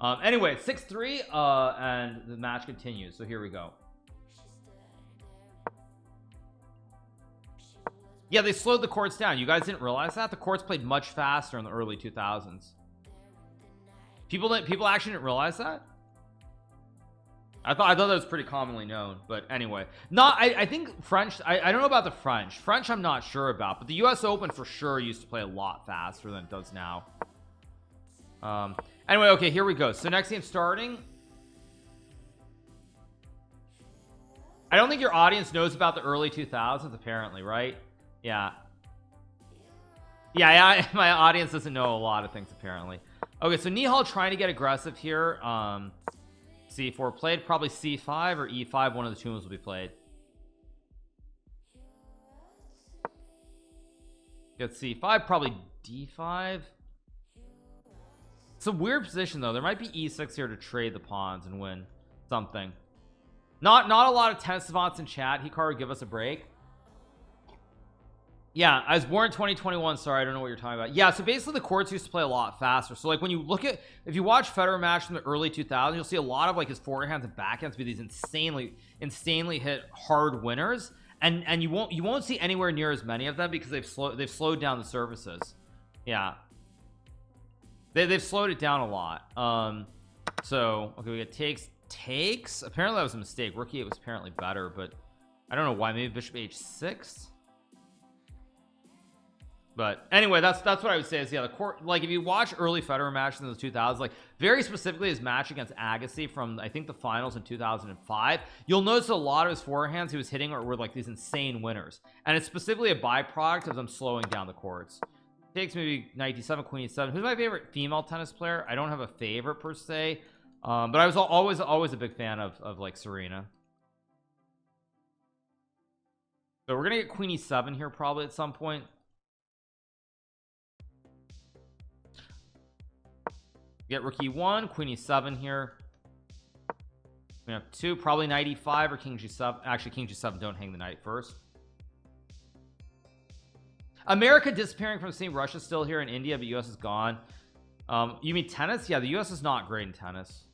Anyway, 6-3, and the match continues. So here we go. Yeah, they slowed the courts down. You guys didn't realize that? The courts played much faster in the early 2000s. People actually didn't realize that. I thought that was pretty commonly known, but anyway, I think French, I don't know about the French I'm not sure about, but the US Open for sure used to play a lot faster than it does now. Anyway, okay, here we go. So next game starting. I don't think your audience knows about the early 2000s apparently, right? Yeah, my audience doesn't know a lot of things apparently. Okay, so Nihal trying to get aggressive here. C4 played, probably C5 or E5, one of the two moves will be played. Get C5, probably D5. It's a weird position though. There might be E6 here to trade the pawns and win something. Not a lot of tennis savants in chat. Hikaru, give us a break. Yeah, I was born in 2021. Sorry, I don't know what you're talking about. Yeah, so basically the courts used to play a lot faster. So like when you look at, if you watch Federer match from the early 2000s, you'll see a lot of like his forehands and backhands be these insanely hit hard winners, and you won't see anywhere near as many of them because they've slowed down the services. Yeah, they've slowed it down a lot. So okay, we get takes. Apparently that was a mistake. Rook E8 was apparently better, but I don't know why. Maybe bishop H6. But anyway, that's what I would say is, yeah, the court, like if you watch early Federer matches in the 2000s, like very specifically his match against Agassi from I think the finals in 2005, you'll notice a lot of his forehands he was hitting were like these insane winners, and it's specifically a byproduct of them slowing down the courts. Takes maybe knight d7, queen e7. Who's my favorite female tennis player? I don't have a favorite per se, but I was always a big fan of like Serena. So we're gonna get queen e7 here probably at some point. Get rook e1, queen e7 here. We have 2, probably knight e5 or king g7. Actually, king g7, don't hang the knight first. America disappearing from the scene. Russia's still here in India, but US is gone. You mean tennis? Yeah, the US is not great in tennis.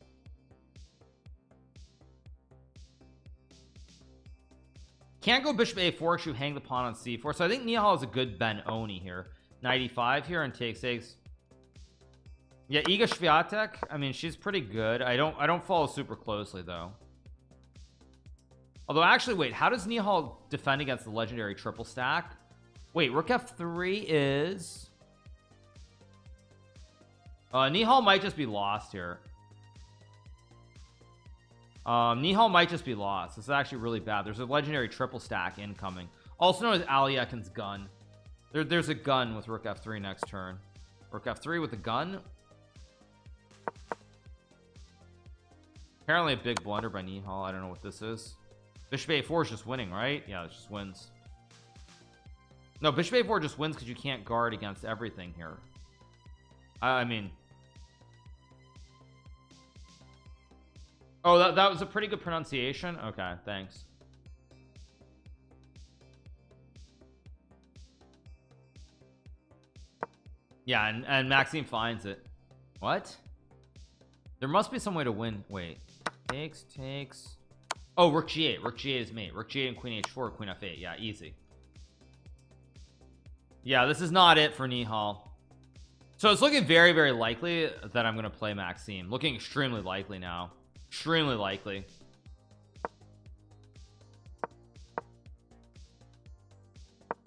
Can't go bishop a4 because you hang the pawn on c4. So I think Nihal is a good Ben Oni here. Knight e5 here and takes eggs. Yeah, Iga Swiatek, I mean, she's pretty good. I don't follow super closely though. Although actually, wait, how does Nihal defend against the legendary triple stack? Wait, rook f3 is Nihal might just be lost here. Nihal might just be lost. This is actually really bad. There's a legendary triple stack incoming, also known as Aliekin's gun. There's a gun with rook f3 next turn. Rook f3 with a gun. Apparently a big blunder by Nihal. I don't know what this is. Bishop a4 is just winning, right? Yeah, it just wins. No, bishop a4 just wins because you can't guard against everything here. I mean, oh, that was a pretty good pronunciation. Okay, thanks. Yeah, and Maxime finds it. What? There must be some way to win. Wait, takes. Oh, rook g8. Rook g8 is mate. Rook g8 and queen h4, queen f8. Yeah, easy. Yeah, this is not it for Nihal. So it's looking very, very likely that I'm going to play Maxime. Looking extremely likely now. Extremely likely.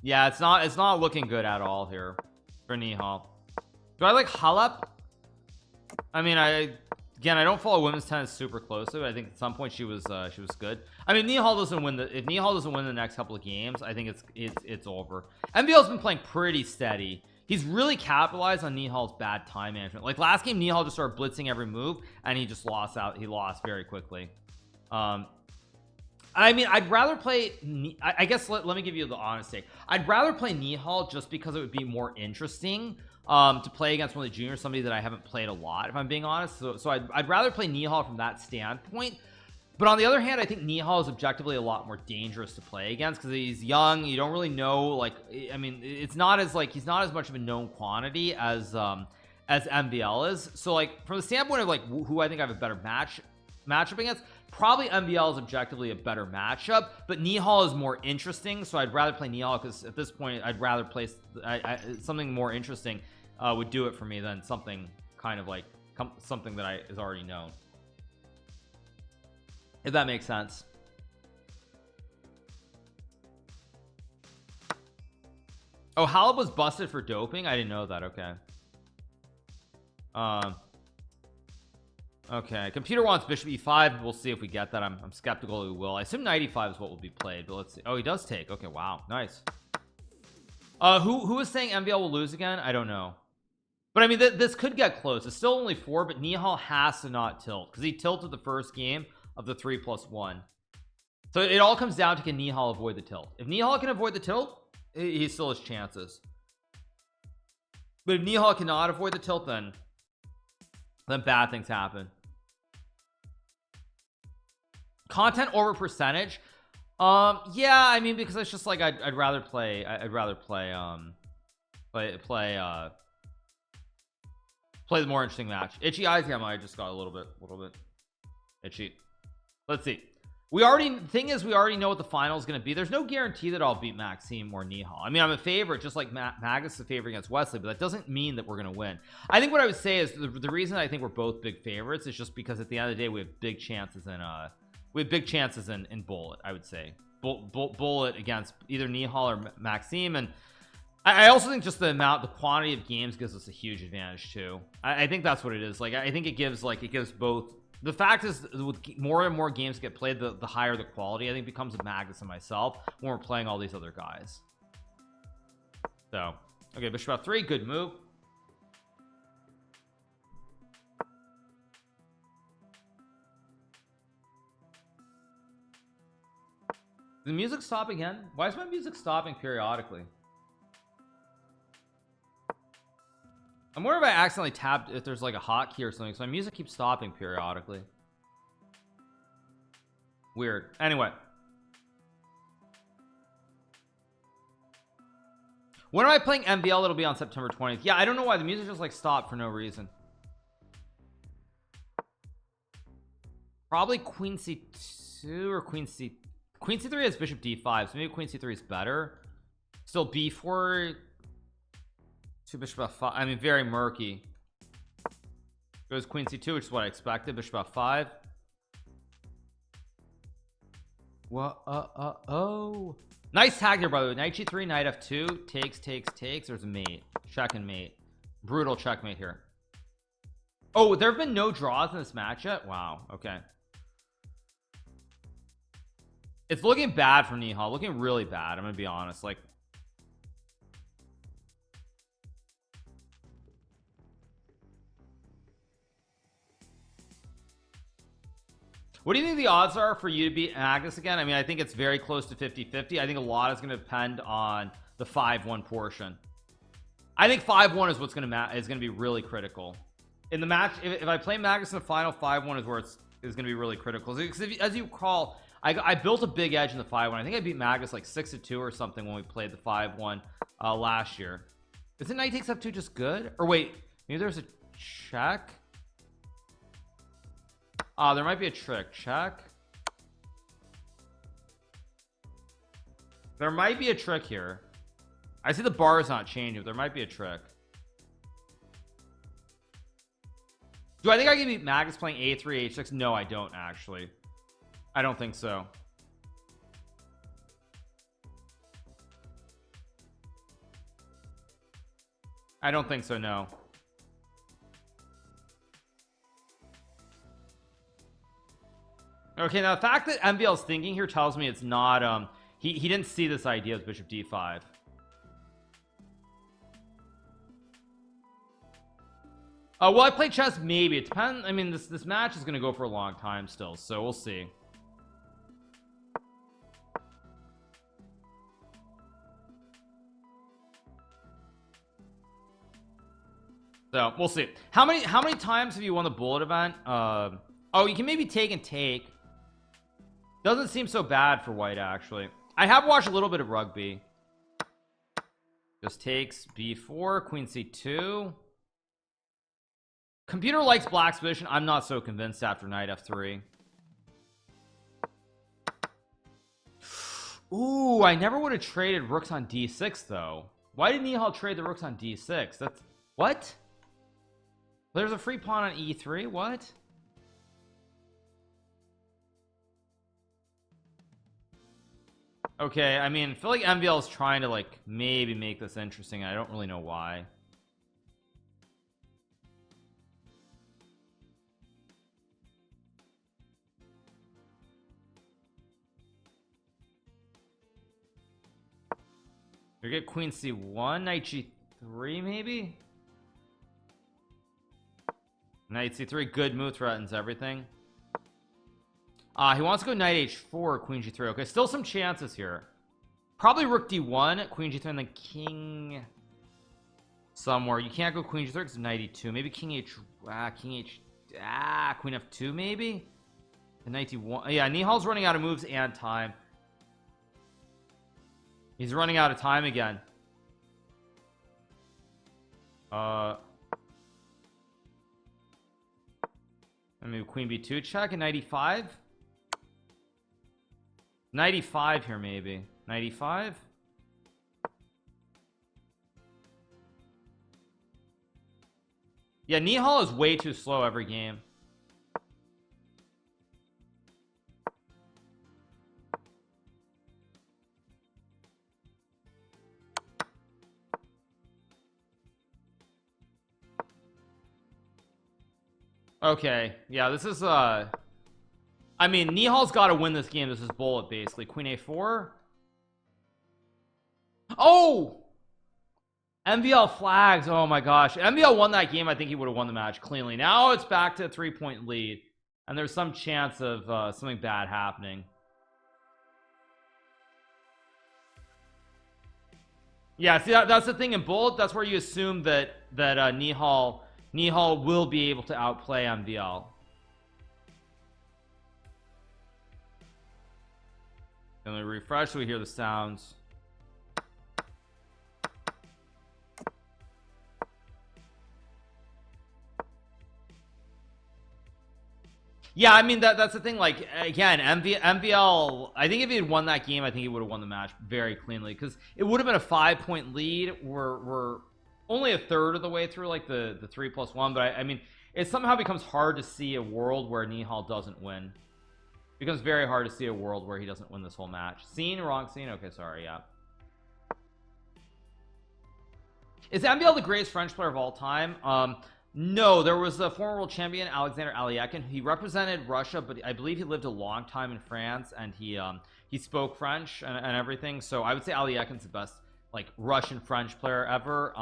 Yeah, it's not looking good at all here for Nihal. Do I like Halep? I mean, again, I don't follow women's tennis super closely, but I think at some point she was good. I mean, Nihal doesn't win if Nihal doesn't win the next couple of games, I think it's over. MVL's been playing pretty steady. He's really capitalized on Nihal's bad time management. Like last game, Nihal just started blitzing every move and he just lost out. He lost very quickly. I mean, I'd rather play, I guess let me give you the honest take. I'd rather play Nihal just because it would be more interesting to play against one of the juniors, somebody that I haven't played a lot, if I'm being honest. So I'd rather play Nihal from that standpoint. But on the other hand, I think Nihal is objectively a lot more dangerous to play against because he's young. You don't really know, like, I mean, it's not as like he's not as much of a known quantity as as MVL is. So like from the standpoint of like who I think I have a better matchup against, probably MVL is objectively a better matchup, but Nihal is more interesting, so I'd rather play Nihal, because at this point I'd rather play something more interesting would do it for me than something kind of like something that is already known, if that makes sense. Oh, Halib was busted for doping. I didn't know that. Okay. Okay, computer wants bishop e5. We'll see if we get that. I'm skeptical we will. I assume knight e5 is what will be played, but let's see. Oh, he does take. Okay, wow, nice. Who is saying MVL will lose again? I don't know, but I mean this could get close. It's still only 4, but Nihal has to not tilt, because he tilted the first game of the 3+1. So it all comes down to, can Nihal avoid the tilt? If Nihal can avoid the tilt, he still has chances, but if Nihal cannot avoid the tilt, then bad things happen. Content over percentage, yeah, I mean, because it's just like I'd rather play the more interesting match. Itchy eyes, yeah, I just got a little bit itchy. Let's see. The thing is, we already know what the final is going to be. There's no guarantee that I'll beat Maxime or Nihal. I mean, I'm a favorite, just like Magus is a favorite against Wesley, but that doesn't mean that we're going to win. I think what I would say is the reason I think we're both big favorites is just because at the end of the day we have big chances in Bullet. I would say Bullet against either Nihal or Maxime, and I also think just the quantity of games gives us a huge advantage too. I think that's what it is. Like, I think it gives both. The fact is, with more and more games get played, the higher the quality I think becomes of Magnus and myself when we're playing all these other guys. So okay, bishop f3, good move. Did the music stop again? Why is my music stopping periodically? I'm wondering if I accidentally tapped, if there's like a hotkey or something, so my music keeps stopping periodically. Weird. Anyway, when am I playing MVL? It'll be on September 20th. Yeah, I don't know why the music just like stopped for no reason. Probably Queen C2 or Queen C3 has bishop D5, so maybe Queen C3 is better. Still B4 to bishop F5. I mean, very murky. Goes Queen C2, which is what I expected. Bishop F5. What? Oh, nice tag there, by the way. Knight G3, Knight F2, takes. There's a mate, check and mate, brutal checkmate here. Oh, there have been no draws in this match yet. Wow. Okay, it's looking bad for Nihal, looking really bad. I'm gonna be honest. Like, what do you think the odds are for you to beat Magnus again? I mean, I think it's very close to 50-50. I think a lot is going to depend on the 5-1 portion. I think 5-1 is what's going to be really critical in the match. If I play Magnus in the final, 5-1 is where is going to be really critical. Because as you recall, I built a big edge in the 5-1. I think I beat Magnus like 6-2 or something when we played the 5-1 last year. Isn't knight takes f2 just good? Or wait, maybe there's a check. There might be a trick. Check. There might be a trick here. I see the bar is not changing, but there might be a trick. Do I think I can beat Magnus playing a3 h6? No, I don't actually. I don't think so. I don't think so, no. Okay, now the fact that MVL is thinking here tells me it's not he didn't see this idea of bishop d5. Well, I play chess, maybe. It depends. I mean, this match is going to go for a long time still, so we'll see. So we'll see. How many times have you won the bullet event? Oh, you can maybe take and take. Doesn't seem so bad for white, actually. I have watched a little bit of rugby. Just takes b4, queen c2. Computer likes black's position. I'm not so convinced after knight f3. Ooh, I never would have traded rooks on d6 though. Why did Nihal trade the rooks on d6? That's what? There's a free pawn on e3. What? Okay, I mean, I feel like MVL is trying to like maybe make this interesting. I don't really know why. We get queen c1, knight g3 maybe. Knight c3, good move, threatens everything. He wants to go knight h4, queen g3. Okay, still some chances here. Probably rook d1, queen g3, and then king somewhere. You can't go queen g3 because knight e2. Maybe king h, queen f2 maybe. And knight d1. Yeah, Nihal's running out of moves and time. He's running out of time again. I mean, queen b2 check and 95. 95 here maybe. 95. Yeah, Nihal is way too slow every game. Okay, yeah, this is I mean, Nihal's got to win this game. This is bullet basically. Queen a4. Oh, MVL flags. Oh my gosh, MVL won that game. I think he would have won the match cleanly. Now it's back to a 3-point lead, and there's some chance of something bad happening. Yeah, see, that's the thing in bullet. That's where you assume that Nihal will be able to outplay MVL. And we refresh so we hear the sounds. Yeah, I mean that's the thing. Like again, MVL. I think if he had won that game, I think he would have won the match very cleanly because it would have been a 5-point lead. We're only a third of the way through, like the 3+1. But I mean, it somehow becomes hard to see a world where Nihal doesn't win. It becomes very hard to see a world where he doesn't win this whole match. Scene, wrong scene. Okay, sorry. Yeah. Is MVL the greatest French player of all time? No, there was a former world champion, Alexander Aliekin. He represented Russia, but I believe he lived a long time in France, and he spoke French and everything. So I would say Aliekin's the best like Russian French player ever.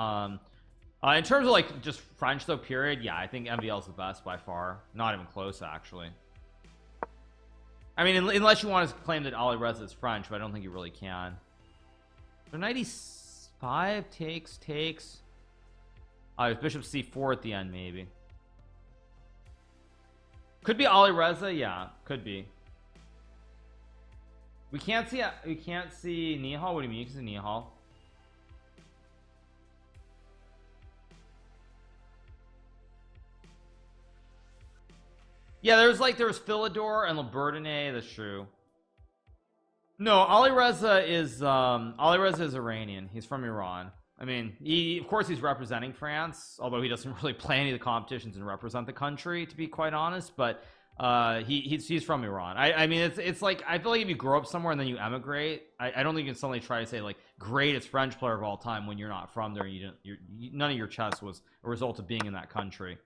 In terms of like just French though, period, yeah, I think MVL is the best by far. Not even close, actually. I mean, unless you want to claim that Ali Reza is French, but I don't think you really can. So 95 takes. Bishop c4 at the end, maybe. Could be Ali Reza, yeah, could be. We can't see Nihal. What do you mean? You can see Nihal. Yeah, there was Philidor and Libertine. That's true. No, Ali Reza is Iranian. He's from Iran. I mean, of course he's representing France, although he doesn't really play any of the competitions and represent the country, to be quite honest. But he's from Iran. I mean, it's like, I feel like if you grow up somewhere and then you emigrate, I don't think you can suddenly try to say like greatest French player of all time when you're not from there. And none of your chess was a result of being in that country.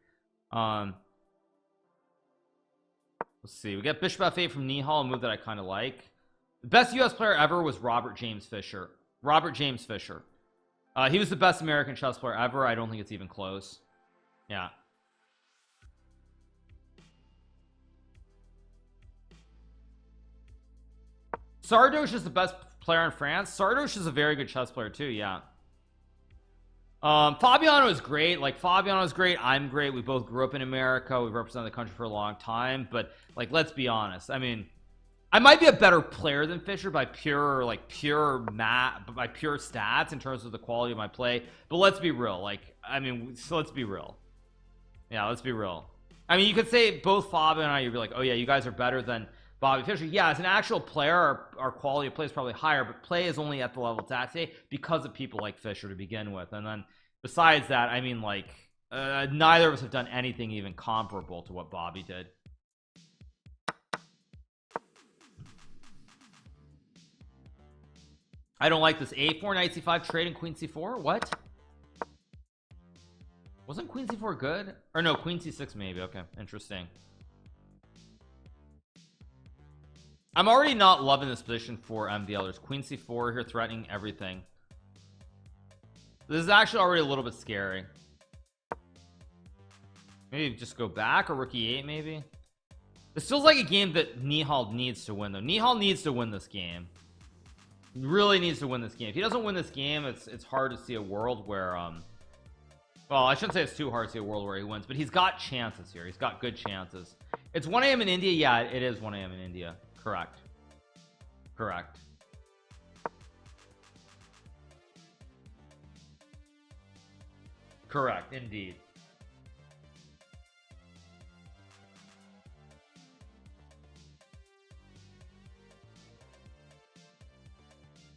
Let's see. We get Bishop f8 from Nihal, a move that I kind of like. The best US player ever was Robert James Fischer. He was the best American chess player ever. I don't think it's even close. Yeah. Sardoche is the best player in France. Sardoche is a very good chess player too. Yeah. Fabiano is great. Like, Fabiano is great. I'm great. We both grew up in America. We've represented the country for a long time. But like, let's be honest. I mean, I might be a better player than Fischer by pure stats in terms of the quality of my play. But let's be real. Like, I mean, so let's be real. Yeah, let's be real. I mean, you could say both Fabio and I, you'd be like, oh yeah, you guys are better than Bobby Fischer. Yeah, as an actual player, our quality of play is probably higher, but play is only at the level it's at today because of people like Fischer to begin with. And then besides that, I mean, like, neither of us have done anything even comparable to what Bobby did. I don't like this. A4 knight c5 trade and queen c4. What? Wasn't queen c4 good? Or no, queen c6 maybe. Okay, interesting. I'm already not loving this position for MVL. There's queen c4 here threatening everything. This is actually already a little bit scary. Maybe just go back or rook e8 maybe. This feels like a game that Nihal needs to win though. Nihal needs to win this game. Really needs to win this game. If he doesn't win this game, it's hard to see a world where well, I shouldn't say it's too hard to see a world where he wins, but he's got chances here. He's got good chances. It's 1 a.m. in India. Yeah, it is 1 a.m. in India. Correct. Correct. Correct, indeed.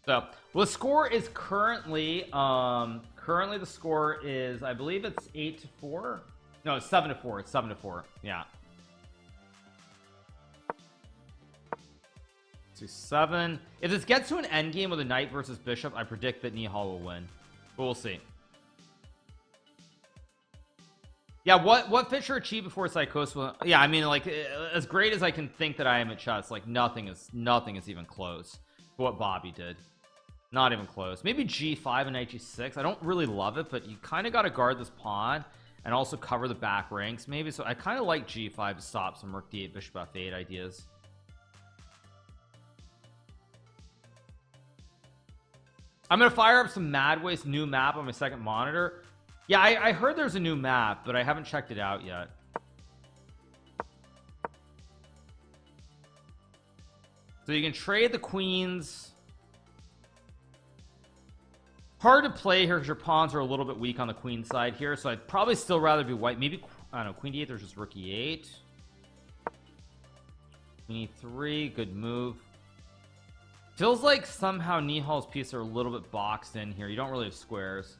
So, well, the score is currently the score is, I believe it's 8-4. No, it's 7-4. It's 7-4. Yeah. 2-7. If this gets to an end game with a knight versus bishop, I predict that Nihal will win. But we'll see. Yeah, what Fischer achieved before Psychosis? Yeah, I mean, like, as great as I can think that I am at chess, like nothing is even close to what Bobby did. Not even close. Maybe g5 and knight g6. I don't really love it, but you kind of got to guard this pawn and also cover the back ranks maybe. So I kind of like g5 to stop some rook d8 bishop f8 ideas. I'm gonna fire up some Madway's new map on my second monitor. Yeah, I heard there's a new map, but I haven't checked it out yet. So you can trade the queens. Hard to play here because your pawns are a little bit weak on the queen side here, so I'd probably still rather be white. Maybe, I don't know, queen d8, there's just rook e8. Queen e3, good move. Feels like somehow Nihal's pieces are a little bit boxed in here. You don't really have squares.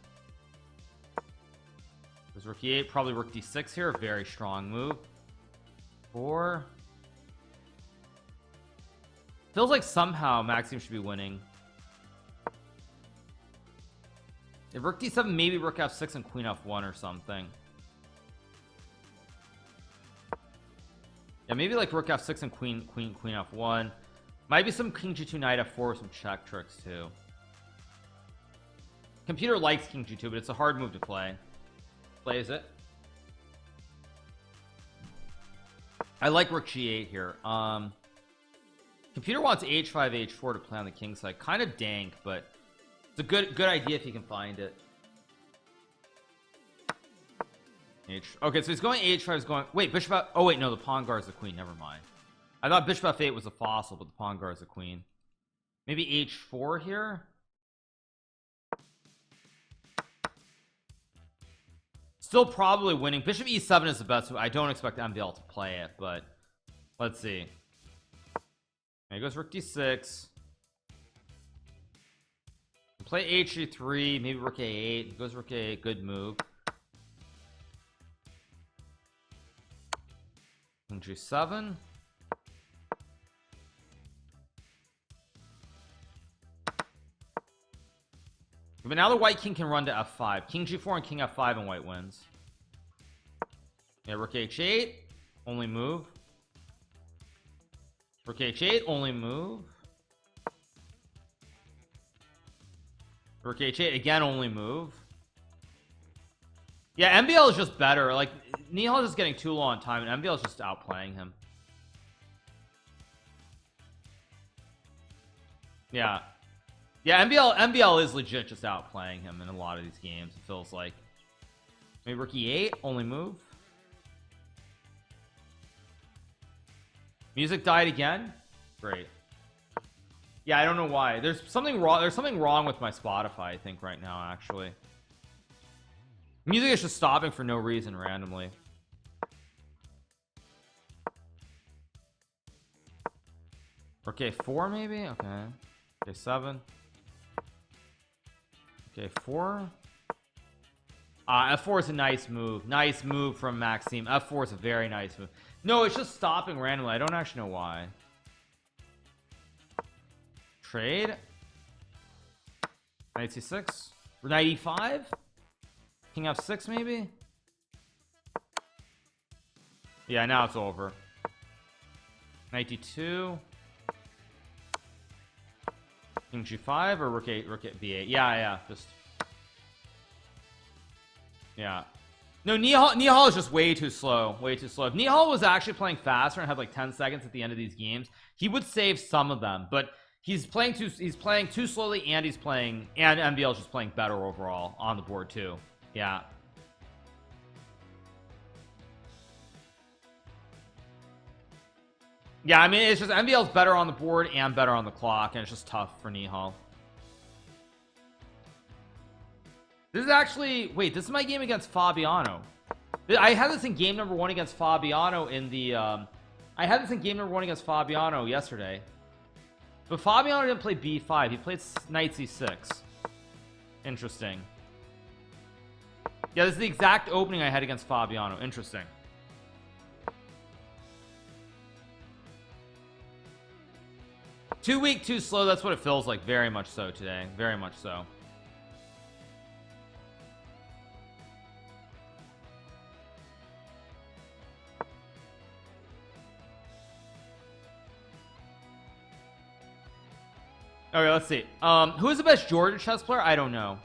There's rook e8, probably rook d6 here. Very strong move. 4. Feels like somehow Maxime should be winning. If rook d7, maybe rook f6 and queen f1 or something. Yeah, maybe like rook f6 and queen f1. Might be some king g2 knight f4, some check tricks too. Computer likes king g2, but it's a hard move to play. Plays it. I like rook g8 here. Computer wants h5 h4 to play on the king side. Kind of dank, but it's a good idea if you can find it. Okay, so he's going h5 is going, wait, bishop f, oh wait, no, the pawn guards the queen, never mind. I thought bishop f8 was a fossil, but the pawn guards the queen. Maybe h4 here. Still probably winning. Bishop e7 is the best. I don't expect MVL to play it, but let's see. There goes rook d6. Play h3, maybe rook a8. Goes rook a8, good move. King g7. But now the white king can run to f5. King g4 and king f5 and white wins. Yeah, rook h8, only move. Rook h8, only move. Rook h8 again, only move. Yeah, MVL is just better. Like Nihal is just getting too long on time, and MVL is just outplaying him. Yeah. Yeah, MVL is legit just outplaying him in a lot of these games, it feels like. Maybe rook e8, only move. Music died again. Great. Yeah, I don't know why. There's something wrong with my Spotify, I think, right now, actually. Music is just stopping for no reason randomly. Rook a4 maybe. Okay. A7. Okay, 4. F4 is a nice move from Maxime. F4 is a very nice move. No, it's just stopping randomly. I don't actually know why. Trade. Knight c6. Knight e5. King f6 maybe. Yeah, now it's over. Knight d2. King g5 or rook at b8. Yeah, just yeah. No, Nihal is just way too slow. If Nihal was actually playing faster and had like 10 seconds at the end of these games, he would save some of them, but he's playing too slowly, and MVL is just playing better overall on the board too. Yeah. Yeah, I mean, it's just MVL's better on the board and better on the clock, and it's just tough for Nihal. This is actually, wait, this is my game against Fabiano. I had this in game number 1 against Fabiano in the I had this in game number 1 against Fabiano yesterday, but Fabiano didn't play b5. He played knight c6. Interesting. Yeah, this is the exact opening I had against Fabiano. Interesting. Too weak, too slow. That's what it feels like. Very much so today. Very much so. Okay, let's see. Who is the best Georgia chess player? I don't know.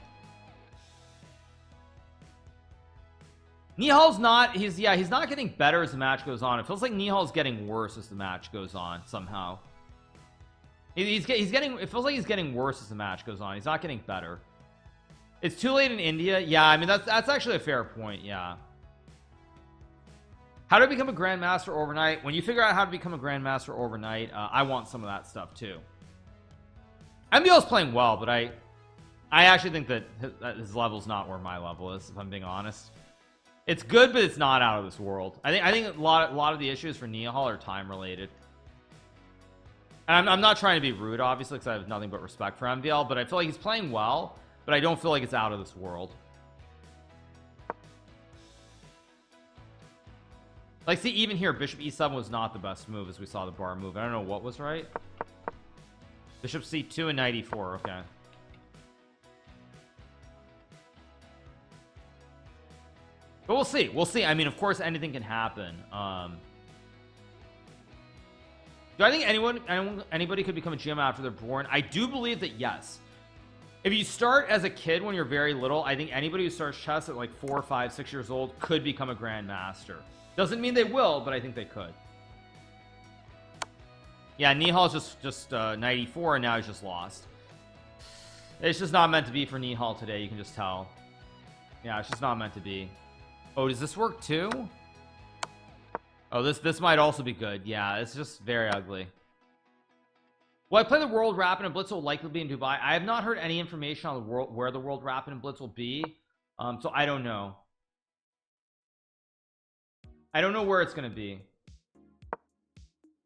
Nihal's not. He's not getting better as the match goes on. It feels like Nihal's getting worse as the match goes on somehow. He's getting. It feels like he's getting worse as the match goes on. He's not getting better. It's too late in India. Yeah, I mean that's actually a fair point. Yeah. How to become a grandmaster overnight? When you figure out how to become a grandmaster overnight, I want some of that stuff too. MVL is playing well, but I actually think that his level's not where my level is, if I'm being honest. It's good, but it's not out of this world. I think a lot of the issues for Nihal are time related. And I'm not trying to be rude, obviously, because I have nothing but respect for MVL, but I feel like he's playing well, but I don't feel like it's out of this world. Like, see, even here, Bishop E7 was not the best move as we saw the bar move. I don't know what was right. Bishop C2 and knight E4. Okay. But we'll see. We'll see. I mean, of course, anything can happen. Do I think anybody could become a GM after they're born? I do believe that yes. If you start as a kid when you're very little, I think anybody who starts chess at like 4, 5, 6 years old could become a grandmaster. Doesn't mean they will, but I think they could. Yeah, Nihal's just knight e4, and now he's just lost. It's just not meant to be for Nihal today. You can just tell. Yeah, it's just not meant to be. Oh, does this work too? Oh, this might also be good. Yeah, it's just very ugly. Will I play the World Rapid and Blitz will likely be in Dubai? I have not heard any information on the world where the World Rapid and Blitz will be. So I don't know. I don't know where it's going to be.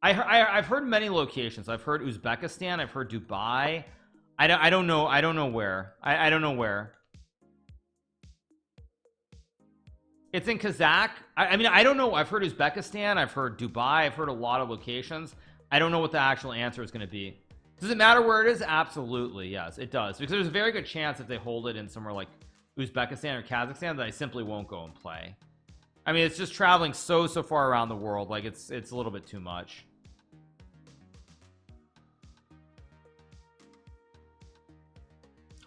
I've heard many locations. I've heard Uzbekistan. I've heard Dubai. I don't know. I don't know where. I don't know where. It's in Kazakh. I mean, I don't know. I've heard Uzbekistan. I've heard Dubai. I've heard a lot of locations. I don't know what the actual answer is going to be. Does it matter where it is? Absolutely, yes, it does. Because there's a very good chance if they hold it in somewhere like Uzbekistan or Kazakhstan that I simply won't go and play. I mean, it's just traveling so far around the world. Like it's a little bit too much.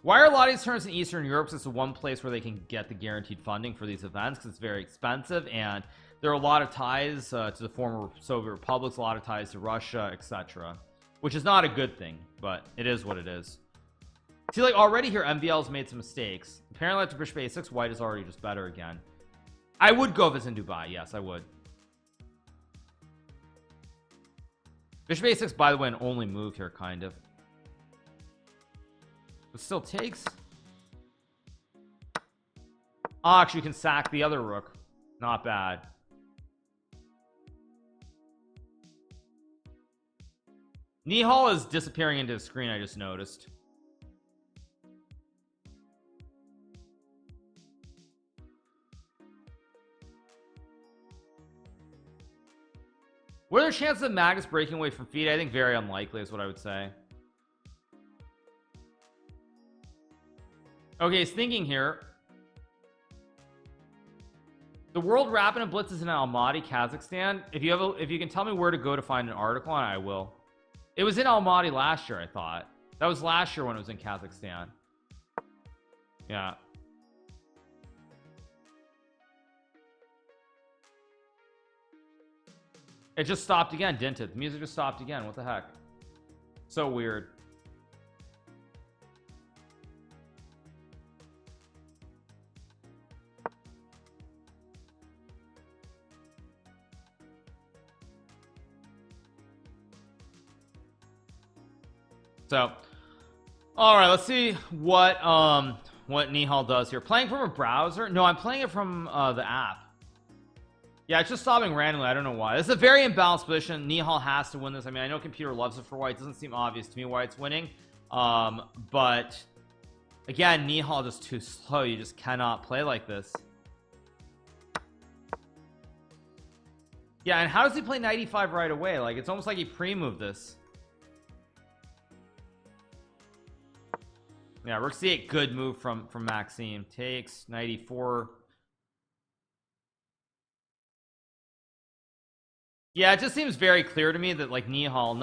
Why are a lot of these tournaments in Eastern Europe? Because it's the one place where they can get the guaranteed funding for these events, because it's very expensive, and there are a lot of ties to the former Soviet republics, a lot of ties to Russia, etc., which is not a good thing, but it is what it is. See, like already here, MVL's made some mistakes. Apparently after Bishop A6, white is already just better again. I would go if it's in Dubai. Yes, I would. Bishop A6, by the way, an only move here, kind of. But still takes. Oh, actually, you can sack the other rook. Not bad. Nihal is disappearing into the screen. I just noticed. What are the chances of Magnus breaking away from feet? I think very unlikely is what I would say. Okay, he's thinking here. The World Rapid and Blitz is in Almaty, Kazakhstan. If you can tell me where to go to find an article on it, I will. It was in Almaty last year, I thought. That was last year when it was in Kazakhstan. Yeah. It just stopped again, didn't it? The music just stopped again. What the heck? So weird. So, all right, let's see what Nihal does here. Playing from a browser? No, I'm playing it from the app. Yeah, it's just stopping randomly. I don't know why. This is a very imbalanced position. Nihal has to win this. I mean, I know computer loves it for white. It doesn't seem obvious to me why it's winning. But again, Nihal just too slow. You just cannot play like this. Yeah, and how does he play 95 right away? Like, it's almost like he pre-moved this. Yeah, rook c8, good move from Maxime. Takes 94. Yeah, it just seems very clear to me that like Nihal,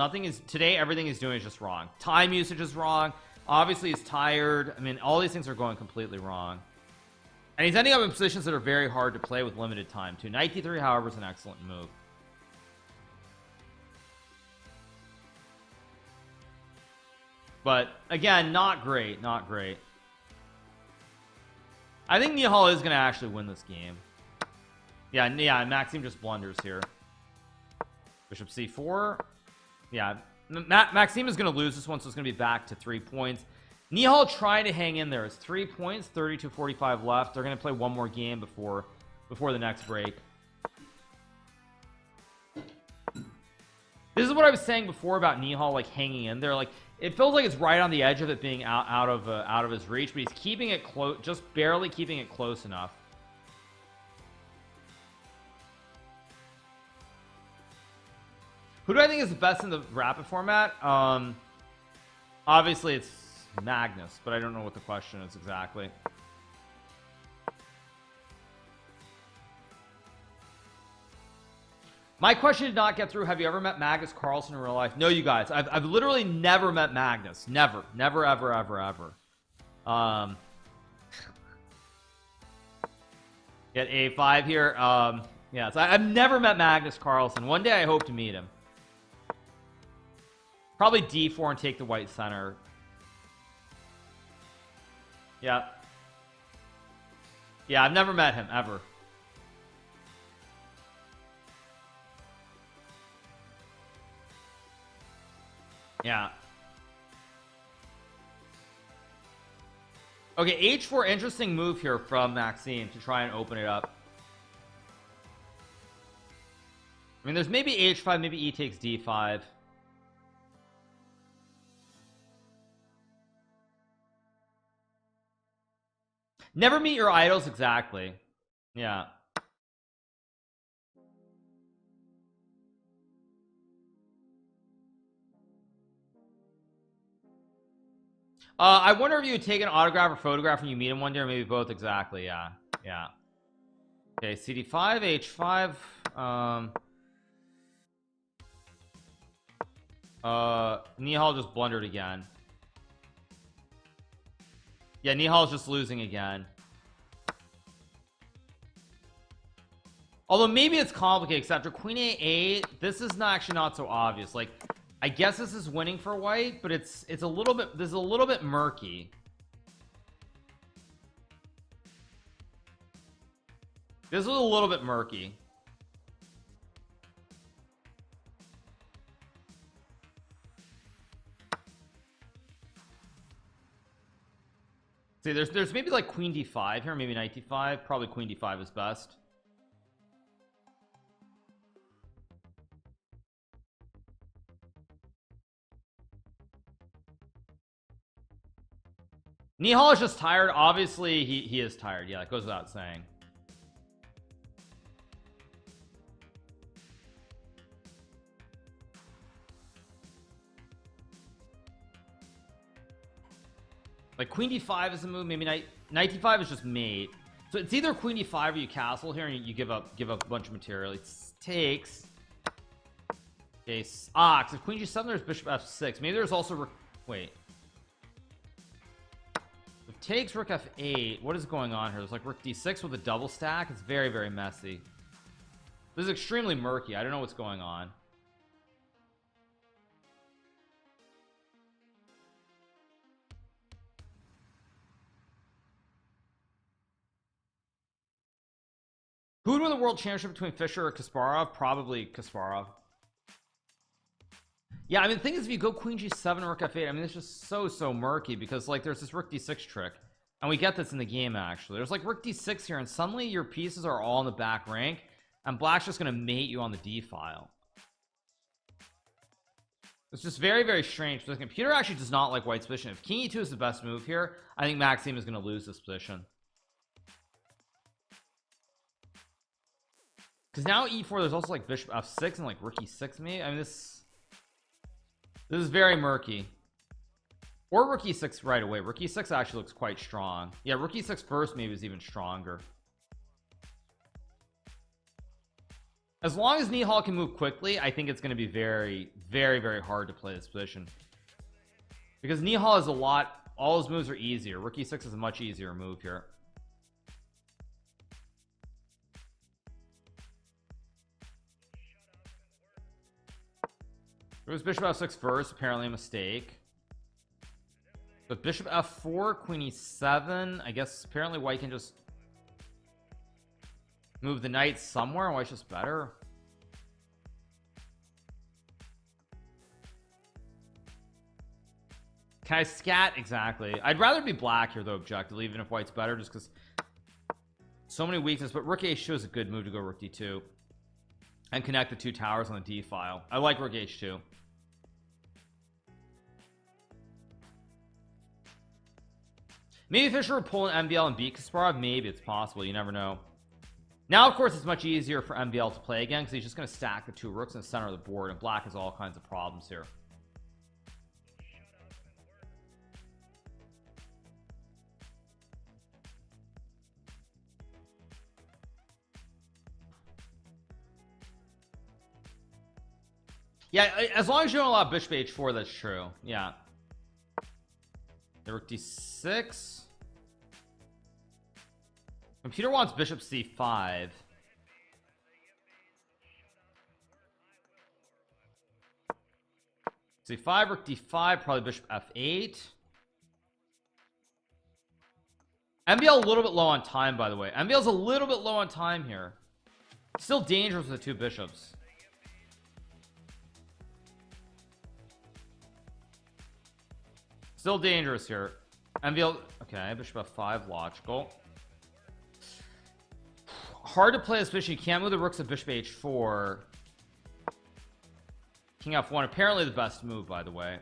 everything he's doing is just wrong. Time usage is wrong. Obviously he's tired. I mean, all these things are going completely wrong. And he's ending up in positions that are very hard to play with limited time too. Knight d3, however, is an excellent move. But again, not great, not great. I think Nihal is going to actually win this game. Yeah, Maxime just blunders here. Bishop c4. Yeah, Maxime is going to lose this one, so it's going to be back to 3 points. Nihal trying to hang in there. It's 3 points, 32-45 left. They're going to play one more game before the next break. This is what I was saying before about Nihal like hanging in there. Like, it feels like it's right on the edge of it being out of his reach, but he's keeping it close, just barely keeping it close enough. Who do I think is the best in the rapid format? Obviously it's Magnus, but I don't know what the question is exactly. My question did not get through. Have you ever met Magnus Carlsen in real life? No, you guys. I've literally never met Magnus. Never, ever. Get a5 here. Yeah, so I've never met Magnus Carlsen. One day I hope to meet him. Probably d4 and take the white center. Yeah. Yeah, I've never met him ever. Yeah. Okay, h4, interesting move here from Maxime to try and open it up. I mean, there's maybe h5, maybe e takes d5. Never meet your idols exactly. Yeah. I wonder if you would take an autograph or photograph when you meet him one day, or maybe both. Exactly. Yeah. Yeah. Okay, cd5, h5. Nihal just blundered again. Yeah, Nihal's just losing again. Although maybe it's complicated, because after queen a8, this is actually not so obvious. Like, I guess this is winning for white, but it's a little bit, this is a little bit murky. This is a little bit murky. See, there's maybe like queen d5 here, maybe knight d5. Probably queen d5 is best. Nihal is just tired. Obviously he is tired. Yeah, that goes without saying. Like queen d5 is a move. Maybe knight d5 is just mate. So it's either queen d5 or you castle here and you give up a bunch of material. It takes. Okay, because if queen g7 there's bishop f6. Maybe there's also wait. It takes rook f8. What is going on here? There's like rook d6 with a double stack. It's very, very messy. This is extremely murky. I don't know what's going on. Who would win the world championship between Fischer or Kasparov? Probably Kasparov. Yeah, I mean the thing is, if you go queen g7 rook f8, I mean it's just so murky, because like there's this rook d6 trick, and we get this in the game. Actually there's like rook d6 here, and suddenly your pieces are all in the back rank, and black's just gonna mate you on the d file. It's just very, very strange. The computer actually does not like white's position. If king e2 is the best move here, I think Maxime is going to lose this position, because now e4 there's also like bishop f6 and like rook e6 maybe. I mean this is very murky. Or rook e6 right away. Rook e6 actually looks quite strong. Yeah, rook e6 first maybe is even stronger. As long as Nihal can move quickly, I think it's going to be very, very, very hard to play this position, because Nihal is all his moves are easier. Rook e6 is a much easier move here. It was bishop f6 first, apparently a mistake. But bishop f4, queen e7. I guess apparently white can just move the knight somewhere. White's just better. Can I scat? Exactly. I'd rather be black here though, objectively, even if white's better, just because so many weaknesses. But rook h2 is a good move to go rook d2 and connect the two towers on the d file. I like rook h2. Maybe Fischer will pull an MVL and beat Kasparov. Maybe it's possible. You never know. Now, of course, it's much easier for MVL to play again, because he's just going to stack the two rooks in the center of the board, and black has all kinds of problems here. Yeah, as long as you don't allow bishop h4, that's true. Yeah. The rook d6. Computer wants bishop c5. c5, rook d5, probably bishop f8. MVL a little bit low on time, by the way. MVL's a little bit low on time here. Still dangerous with the two bishops. Still dangerous here. MVL, okay, bishop f5, logical. Hard to play this position. You can't move the rooks at bishop h4. King f1, apparently the best move, by the way.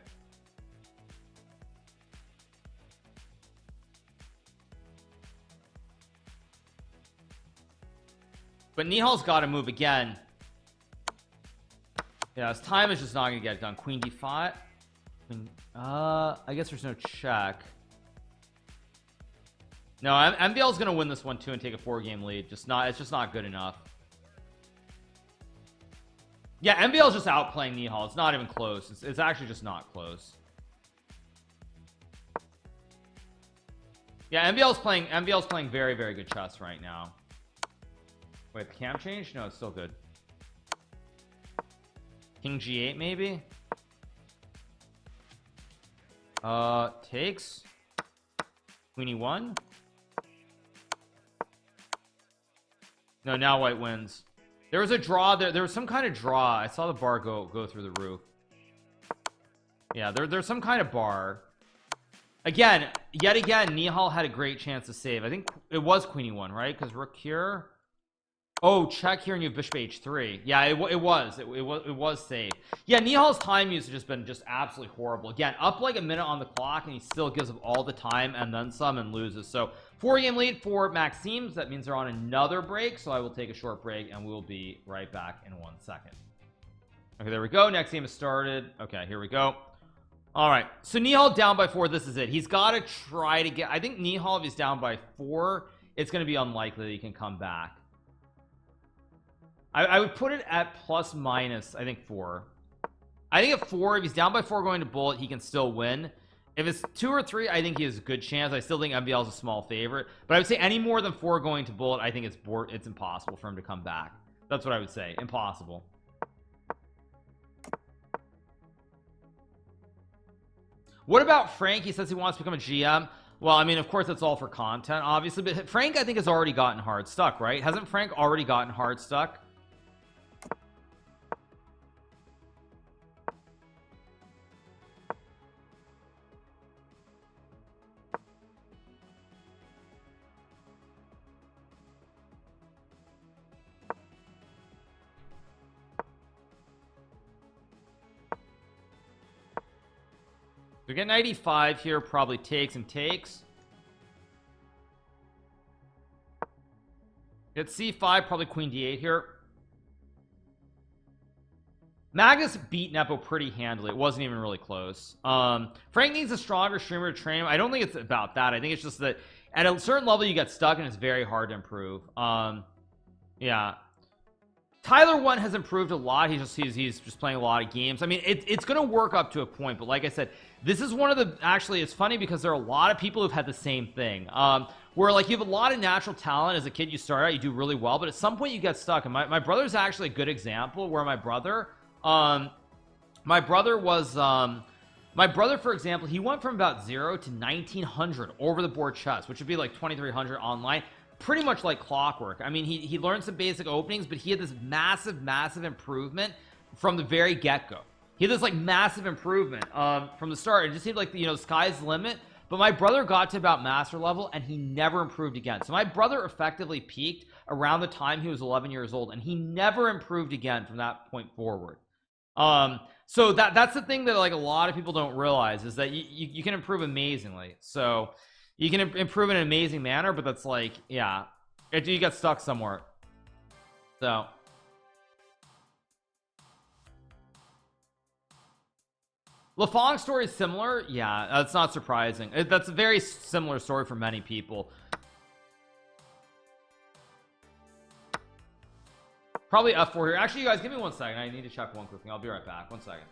But Nihal's got to move again. Yeah, his time is just not going to get it done. Queen d5. I guess there's no check. No, MVL is going to win this one too and take a 4-game lead. It's just not good enough. Yeah, MVL is just outplaying Nihal. It's not even close. It's actually just not close. Yeah, MVL's playing very, very good chess right now. Wait, the cam changed? No, it's still good. King g8 maybe. Takes queen e1. No, now white wins. There was a draw there. There was some kind of draw. I saw the bar go through the roof. Yeah, there's some kind of bar. Again, yet again, Nihal had a great chance to save. I think it was queen e1, right? Because rook here. Oh, check here and you have bishop h3. Yeah, it was safe. Yeah, Nihal's time usage has been just absolutely horrible. Again, up like a minute on the clock, and he still gives up all the time and then some and loses. So 4-game lead for Maxime's. That means they're on another break, so I will take a short break and we will be right back in 1 second. Okay, there we go. Next game has started. Okay, here we go. All right, so Nihal down by 4. This is it. He's got to try to get, I think Nihal, if he's down by 4, it's going to be unlikely that he can come back. I would put it at plus minus, I think 4. I think at 4, if he's down by 4 going to bullet, he can still win. If it's 2 or 3, I think he has a good chance. I still think MVL is a small favorite, but I would say any more than 4 going to bullet, I think it's impossible for him to come back. That's what I would say. Impossible. What about Frank? He says he wants to become a GM. Well, I mean, of course, that's all for content, obviously, but Frank, I think, has already gotten hard stuck, right? Hasn't Frank already gotten hard stuck? So get 95 here, probably takes and takes. Get c5, probably queen d8 here. Magnus beat Nepo pretty handily. It wasn't even really close. Frank needs a stronger streamer to train him. I don't think it's about that. I think it's just that at a certain level you get stuck and it's very hard to improve. Yeah, Tyler 1 has improved a lot. He's just playing a lot of games. I mean, it's gonna work up to a point, but like I said, this is one of the, actually it's funny because there are a lot of people who've had the same thing, where like you have a lot of natural talent. As a kid you start out, you do really well, but at some point you get stuck. And my brother's actually a good example, where my brother for example, he went from about 0 to 1900 over the board chess, which would be like 2300 online, pretty much like clockwork. I mean, he learned some basic openings, but he had this massive improvement from the very get-go. He had this like massive improvement from the start. It just seemed like, you know, sky's the limit. But my brother got to about master level and he never improved again. So my brother effectively peaked around the time he was 11 years old, and he never improved again from that point forward. So that's the thing that like a lot of people don't realize, is that you can improve amazingly. So you can improve in an amazing manner, but that's like, yeah, you get stuck somewhere. So LaFong's story is similar. Yeah, that's not surprising. That's a very similar story for many people. Probably F4 here. Actually, you guys, give me 1 second. I need to check one quick thing. I'll be right back. 1 second.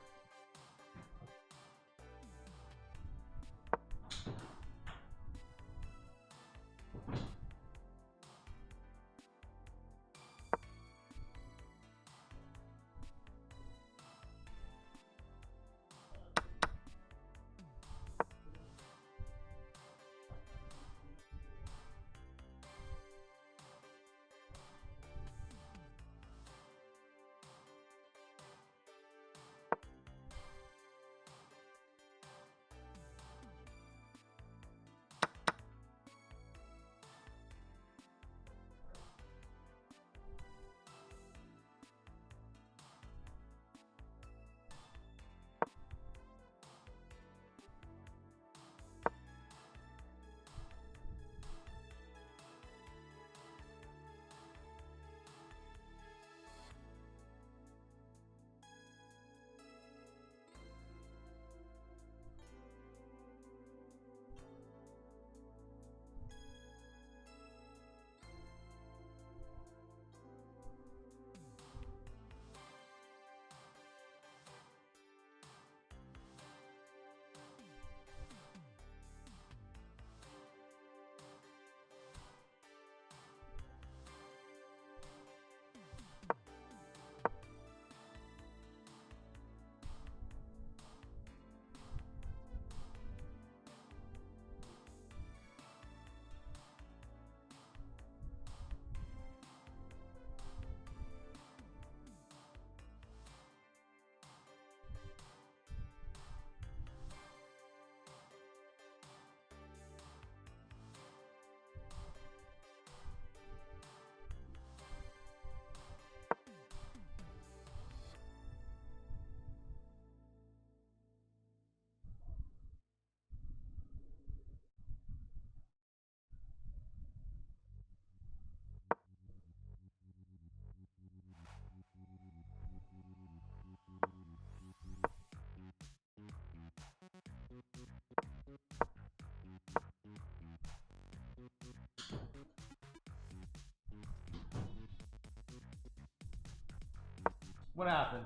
What happened?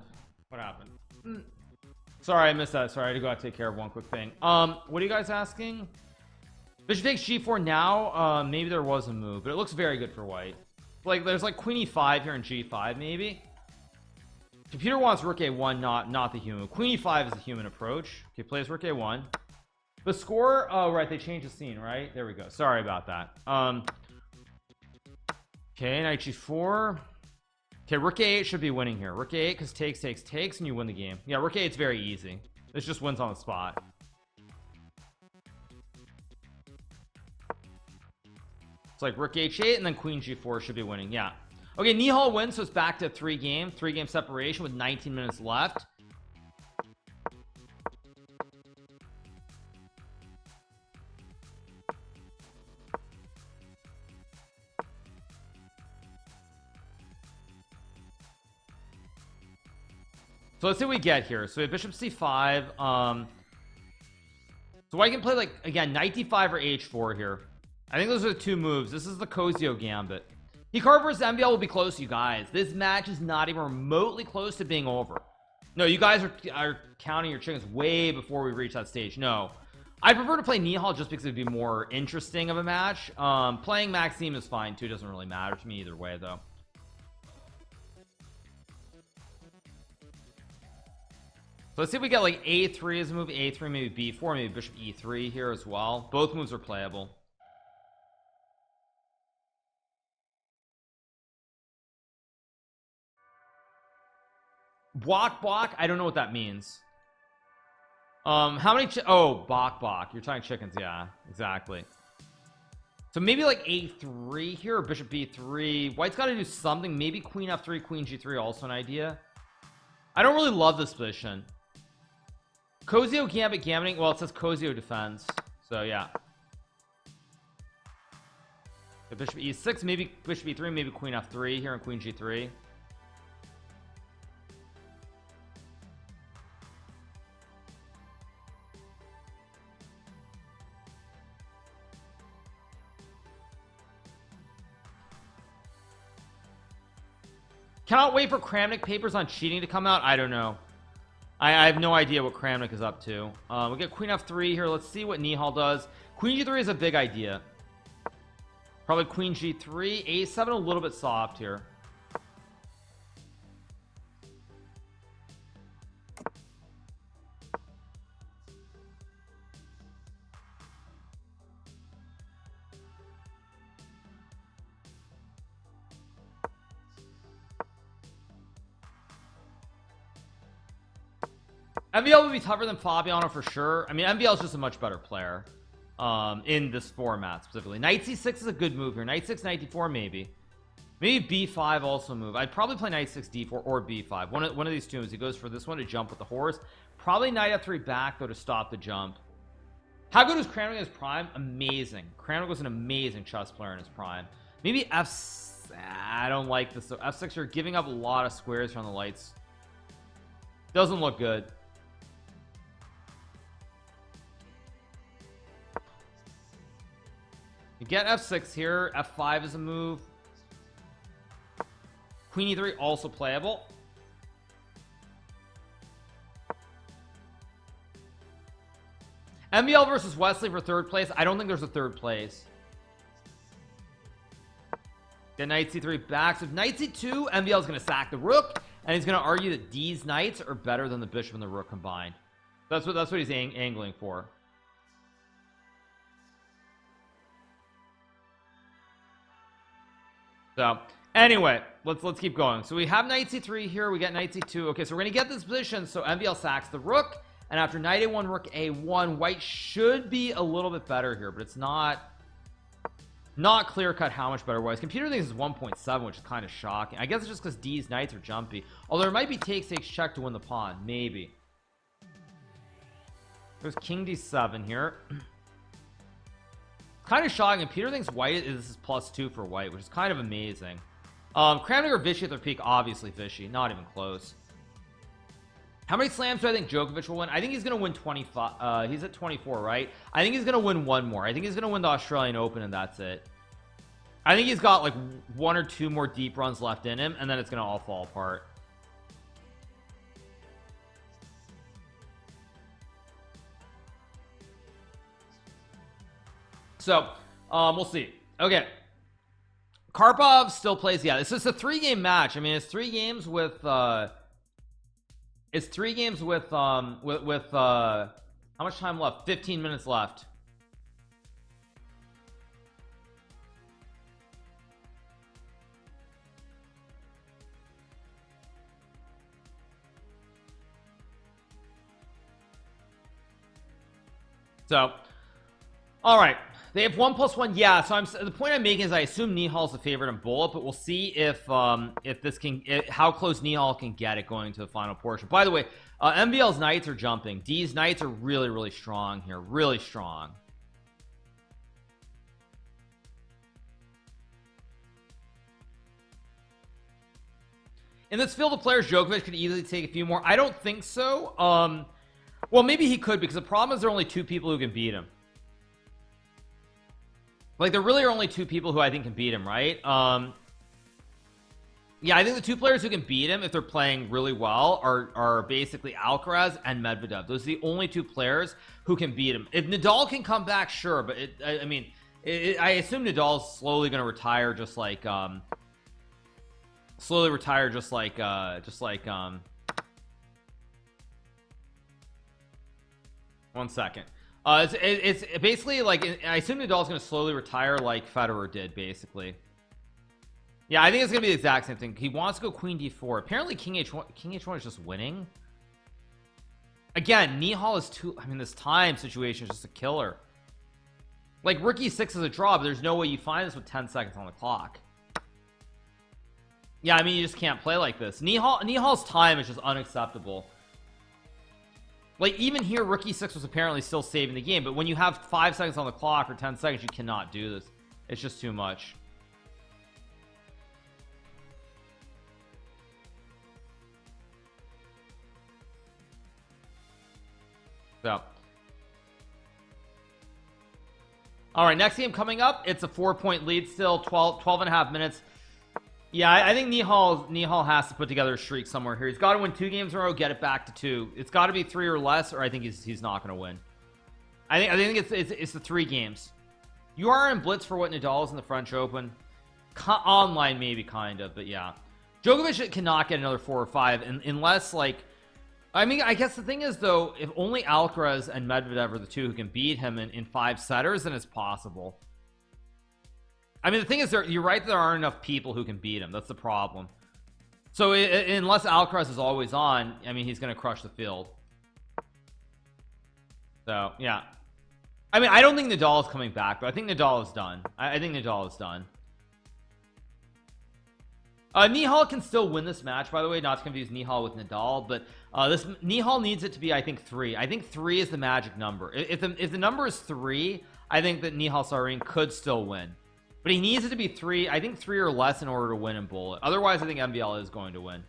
What happened? Sorry, I missed that. Sorry, I had to go out and take care of one quick thing. What are you guys asking? Bishop takes g4 now. Maybe there was a move, but it looks very good for white. Like there's like queen e5 here and g5 maybe. Computer wants rook a1, not the human. Queen e5 is the human approach. Okay, plays rook a1. The score, oh right, they changed the scene, right? There we go. Sorry about that. Okay, knight g4. Okay, rook a8 should be winning here. Rook a8 because takes, and you win the game. Yeah, rook a8's very easy. This just wins on the spot. It's like rook h8 and then queen g4 should be winning. Yeah. Okay, Nihal wins, so it's back to 3-game separation with 19 minutes left. So let's see what we get here. So we have bishop c5. So I can play like again knight d5 or h4 here. I think those are the two moves. This is the Kozio gambit. Hikaru versus MVL will be close, you guys. This match is not even remotely close to being over. No, you guys are counting your chickens way before we reach that stage. No, I prefer to play Nihal just because it'd be more interesting of a match. Playing Maxime is fine too. Doesn't really matter to me either way though. So let's see if we get like a3 as a move, a3, maybe b4, maybe bishop e3 here as well. Both moves are playable. Bok, I don't know what that means. How many bok, you're talking chickens. Yeah, exactly. So maybe like a3 here or bishop b3. White's got to do something. Maybe queen f3, queen g3, also an idea. I don't really love this position. Kozio gambiting. Well, it says Kozio defends, so yeah. The bishop e6, maybe bishop e3, maybe queen f3 here and queen g3. Cannot wait for Kramnik papers on cheating to come out. I don't know. I have no idea what Kramnik is up to. We get queen f3 here. Let's see what Nihal does. Queen g3 is a big idea. Probably queen g3, a7 a little bit soft here. MVL would be tougher than Fabiano for sure. I mean, MVL is just a much better player in this format specifically. Knight c6 is a good move here. Knight 6, knight d4 maybe b5 also move. I'd probably play knight 6 d4 or b5, one of these two moves. He goes for this one to jump with the horse. Probably knight f3 back though to stop the jump. How good was Kramnik in his prime? Amazing. Kramnik was an amazing chess player in his prime. Maybe I don't like this though. f6, you're giving up a lot of squares from the lights. Doesn't look good. You get f6 here. f5 is a move. Queen e3 also playable. MVL versus Wesley for third place. I don't think there's a third place. Get knight c3 back. So if knight c2, MVL is going to sack the rook, and he's going to argue that these knights are better than the bishop and the rook combined. That's what he's angling for. So anyway, let's keep going. So we have knight c3 here. We get knight c2. Okay, so we're gonna get this position. So MVL sacks the rook, and after knight a1, rook a1, white should be a little bit better here, but it's not clear cut how much better white. Computer thinks it's 1.7, which is kind of shocking. I guess it's just because D's knights are jumpy. Although there might be takes check to win the pawn, maybe. There's king d7 here. Kind of shocking. Peter thinks white is +2 for white, which is kind of amazing. Kramnik or Vishy at their peak? Obviously Vishy, not even close. How many slams do I think Djokovic will win? I think he's gonna win 25. He's at 24, right? I think he's gonna win one more. I think he's gonna win the Australian Open, and that's it. I think he's got like 1 or 2 more deep runs left in him, and then it's gonna all fall apart. So we'll see. Okay, Karpov still plays. Yeah, this is a 3-game match. I mean, it's 3 games with how much time left? 15 minutes left. So all right, they have 1+1. Yeah, so the point I'm making is I assume Nihal's the favorite in Bullet, but we'll see if this can how close Nihal can get it going to the final portion. By the way, MVL's Knights are jumping. D's Knights are really strong here, really strong. In this field of players, Djokovic could easily take a few more. I don't think so. Well, maybe he could, because the problem is there are only 2 people who can beat him. Like, there really are only 2 people who I think can beat him, right? Yeah, I think the 2 players who can beat him if they're playing really well are basically Alcaraz and Medvedev. Those are the only 2 players who can beat him. If Nadal can come back, sure, but I mean, I assume Nadal's slowly going to retire, just like one second. It's basically like, I assume Nadal's going to slowly retire like Federer did, basically. Yeah, I think it's going to be the exact same thing. He wants to go Queen D4. Apparently King H1 is just winning. Again, Nihal is too, I mean, this time situation is just a killer. Like, Rook E6 is a draw, but there's no way you find this with 10 seconds on the clock. Yeah, I mean, you just can't play like this. Nihal's time is just unacceptable. Like, even here, Rook E6 was apparently still saving the game, but when you have 5 seconds on the clock or 10 seconds, you cannot do this. It's just too much. So, all right, next game coming up, it's a 4-point lead still, 12 and a half minutes. Yeah, I think Nihal has to put together a streak somewhere here. He's got to win 2 games in a row, get it back to 2. It's got to be 3 or less, or I think he's not going to win. I think it's the 3 games. You are in blitz for what Nadal is in the French Open. Online maybe, kind of, but yeah. Djokovic cannot get another 4 or 5 unless, like, I mean, I guess the thing is, though, if only Alcaraz and Medvedev are the 2 who can beat him in 5 setters, then it's possible. I mean, the thing is, you're right, there aren't enough people who can beat him. That's the problem. So unless Alcaraz is always on, I mean, he's going to crush the field. So yeah, I mean, I don't think Nadal is coming back, but I think Nadal is done. I think Nadal is done. Nihal can still win this match, by the way, not to confuse Nihal with Nadal, but this Nihal needs it to be, I think, 3. I think 3 is the magic number. If the number is 3, I think that Nihal Sarin could still win, but he needs it to be 3. I think 3 or less in order to win in Bullet. Otherwise, I think MVL is going to win.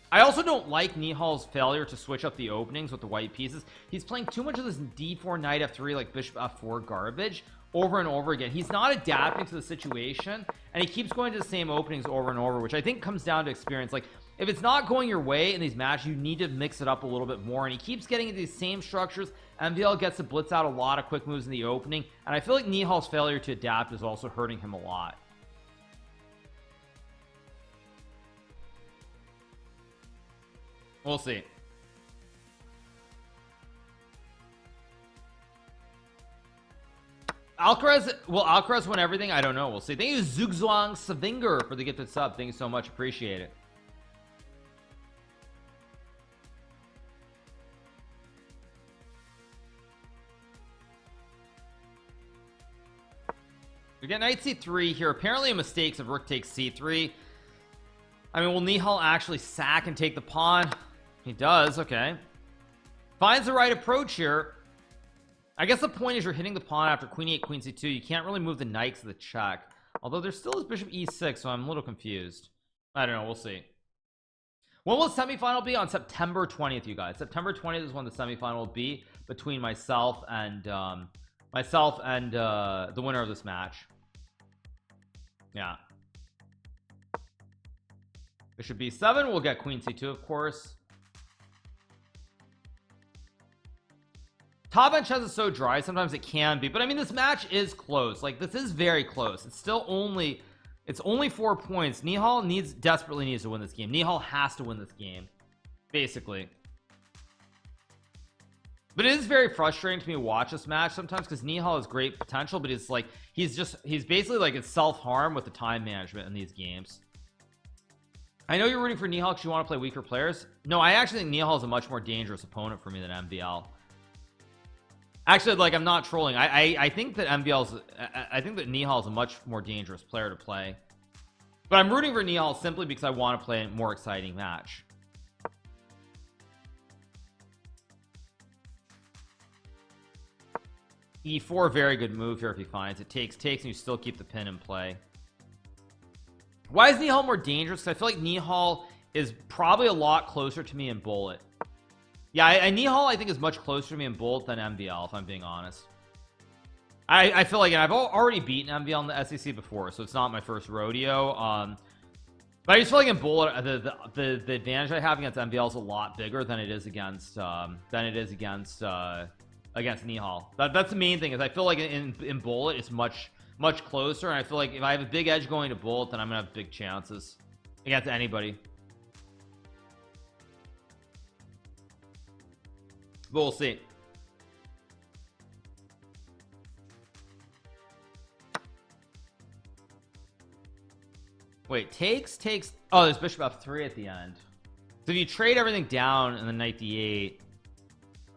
I also don't like Nihal's failure to switch up the openings with the white pieces. He's playing too much of this d4 knight f3 like bishop f4 garbage over and over again. He's not adapting to the situation, and he keeps going to the same openings over and over, which I think comes down to experience. Like, if it's not going your way in these matches, you need to mix it up a little bit more, and he keeps getting into these same structures. MVL gets to blitz out a lot of quick moves in the opening, and I feel like Nihal's failure to adapt is also hurting him a lot. We'll see. Alcaraz, will Alcaraz win everything? I don't know. We'll see. Thank you, Zugzwang Savinger, for the gifted sub. Thank you so much. Appreciate it. We get knight c3 here. Apparently a mistake of rook takes c3. I mean, will Nihal actually sack and take the pawn? He does. Okay, finds the right approach here. I guess the point is you're hitting the pawn after queen e8, queen c2. You can't really move the knight to the check, although there still is bishop e6, so I'm a little confused. I don't know. We'll see. When will the semifinal be? On September 20th, you guys. September 20th is when the semifinal will be between myself and the winner of this match. Yeah, bishop b7. We'll get queen c2, of course. top end chess is so dry, sometimes it can be, but I mean this match is close. Like this is very close. It's still only 4 points. Nihal desperately needs to win this game. Nihal has to win this game basically, but it is very frustrating to me to watch this match sometimes because Nihal has great potential, but it's like he's basically like it's self-harm with the time management in these games. I know you're rooting for Nihal because you want to play weaker players. No, I actually think Nihal is a much more dangerous opponent for me than MVL. Actually, like I'm not trolling. I think that I think that Nihal is a much more dangerous player to play, but I'm rooting for Nihal simply because I want to play a more exciting match. E4, very good move here if he finds it. Takes and you still keep the pin in play. Why is Nihal more dangerous? Because I feel like Nihal is probably a lot closer to me in bullet. Yeah, Nihal I think is much closer to me in bullet than MVL, if I'm being honest. I feel like, and I've already beaten MVL in the SEC before, so it's not my first rodeo. But I just feel like in bullet the advantage I have against MVL is a lot bigger than it is against Nihal. That's the main thing, is I feel like in bullet it's much closer, and I feel like if I have a big edge going to bullet, then I'm gonna have big chances against anybody. But we'll see. Wait, takes. Oh, there's bishop f3 at the end. So if you trade everything down and then knight d8.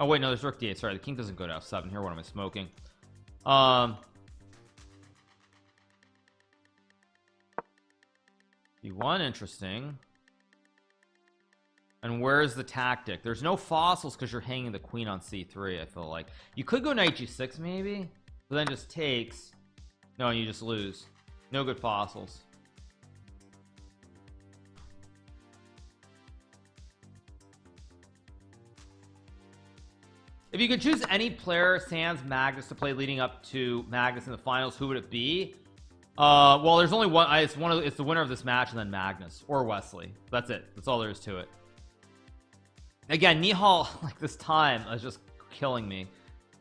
Oh wait, no, there's rook d8. Sorry, the king doesn't go to f7 here. What am I smoking? e1, interesting. And where's the tactic? There's no fossils because you're hanging the queen on c3. I feel like you could go knight g6 maybe, but then just takes. No, and you just lose. No good fossils. If you could choose any player sans Magnus to play leading up to Magnus in the finals, who would it be? Well, there's only one. It's the winner of this match and then Magnus or Wesley. That's it. That's all there is to it. Again, Nihal, like this time is just killing me.